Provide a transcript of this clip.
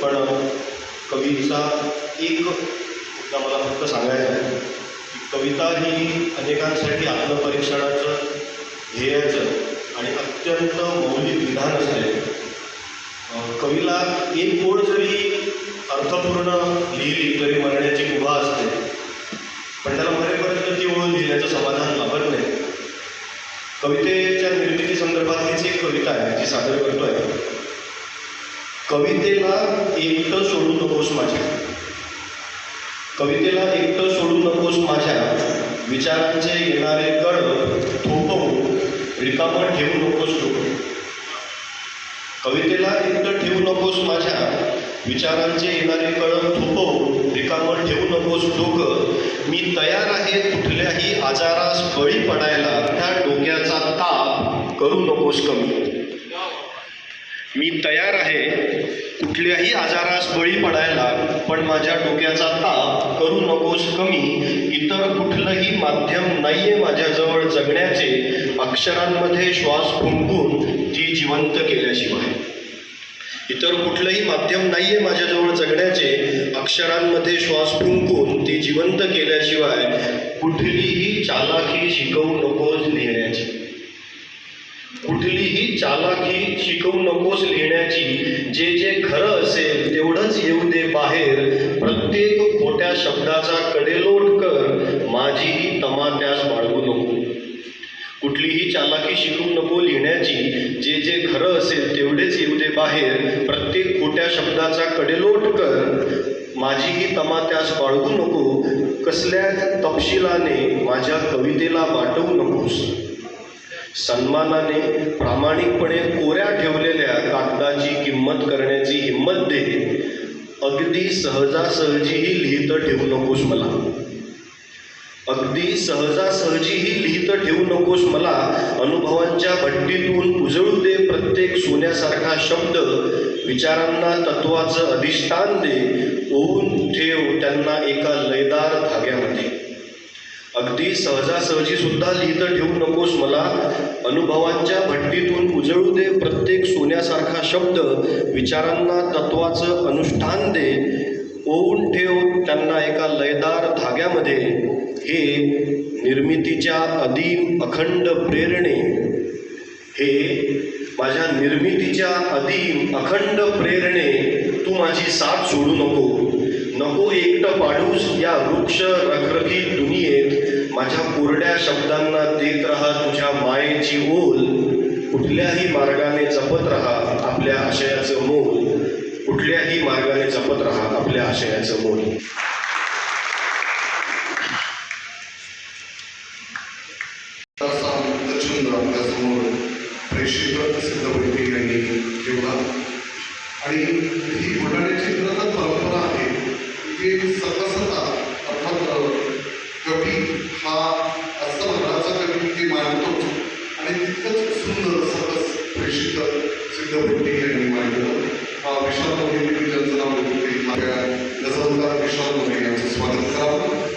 पण कवीचा एक मुद्दा मला फक्त सांगायचा आहे की कविता ही अनेकांसाठी आत्मपरीक्षणाचं, ध्येयाचं आणि अत्यंत मौलिक विधान असते. कवीला एक ओळ जरी अर्थपूर्ण लिहिली तरी मरण्याची मुभा असते, पण त्याला मरेपर्यंत ती ओळ लिहिण्याचं समाधान लाभत नाही. कवितेच्या निर्मिती संदर्भातलीच एक कविता आहे जी सादर करतोय. कवितेला एकटं सोडू नकोस माझ्या, कवितेला एकटं सोडू नकोस माझ्या, विचारांचे येणारे कळ थोपवून रिकामं ठेवू नकोस डोकं. कवितेला एकटं ठेवू नकोस माझ्या, विचारांचे येणारे कळ थोपवून रिकामं ठेवू नकोस डोकं. मी तयार आहे कुठल्याही आजारास बळी पडायला, त्या डोक्याचा ताप करू नकोस कमी. मी तयार आहे कुठल्याही आजारास बळी पडायला, पण माझ्या डोक्याचा ताप करू नकोस कमी. इतर कुठलंही माध्यम नाहीये माझ्याजवळ जगण्याचे, अक्षरांमध्ये श्वास फुंकून ती जिवंत केल्याशिवाय. इतर कुठलंही माध्यम नाहीये माझ्याजवळ जगण्याचे, अक्षरांमध्ये श्वास फुंकून ती जिवंत केल्याशिवाय. कुठलीही चालाखी शिकवू नकोस लिहिण्याची, कुठलीही चालाखी शिकवू नकोस लिहिण्याची. जे जे खरं असेल तेवढंच येऊ दे बाहेर, प्रत्येक खोट्या शब्दाचा कडेलोट कर, माझीही तमा त्यास बाळगू नको. कुठलीही चालाखी शिकवू नको लिहिण्याची. जे जे खरं असेल तेवढेच येऊ दे बाहेर, प्रत्येक खोट्या शब्दाचा कडेलोट कर, माझीही तमा त्यास बाळगू नको. कसल्या तपशिलाने माझ्या कवितेला वाटवू नकोस. सन्मानाने प्रामाणिकपणे कोऱ्या ठेवलेल्या कागदाची किंमत करण्याची हिंमत दे. अगदी सहजासहजीही लिहित ठेवू नकोस मला, अगदी सहजासहजीही लिहित ठेवू नकोस मला. अनुभवांच्या भट्टीतून उजळू दे प्रत्येक सोन्यासारखा शब्द, विचारांना तत्वाचं अधिष्ठान दे, ओवून ठेव त्यांना एका लयदार धाग्यामध्ये. अगदी सहजासहजी सुद्धा लिहित ठेवू नकोस मला. अनुभवांच्या भट्टीतून उजळू दे प्रत्येक सोन्यासारखा शब्द, विचारांना तत्वाचं अनुष्ठान दे, ओवून ठेव त्यांना एका लयदार धाग्यामध्ये. हे निर्मितीच्या अदीम अखंड प्रेरणे, हे माझ्या निर्मितीच्या अदीम अखंड प्रेरणे, तू माझी साथ सोडू नको. नको एकटं पाडूस या वृक्ष रखरखीत दुनियेत, माझ्या कोरड्या शब्दांना देत राहा तुझ्या मायेची ओल. कुठल्याही मार्गाने जपत राहा आपल्या आशयाचं मोल, कुठल्याही मार्गाने जपत राहा आपल्या आशयाचं मोल. आपल्यासमोर प्रेषित सिद्धवैदिक यांनी ठेवला आणि ही बुलढाण्याची खरंच परंपरा आहे की सकसता अर्थात कवी हा असं मनाचा कवी ते मांडतोच आणि तितकंच सुंदर सकस प्रेषित सिद्धवैदिक यांनी मांडलं. विशाल मोहिते ज्यांचं नाव होते, माझ्या गजलकार विशाल मोहिते यांचं स्वागत करावं.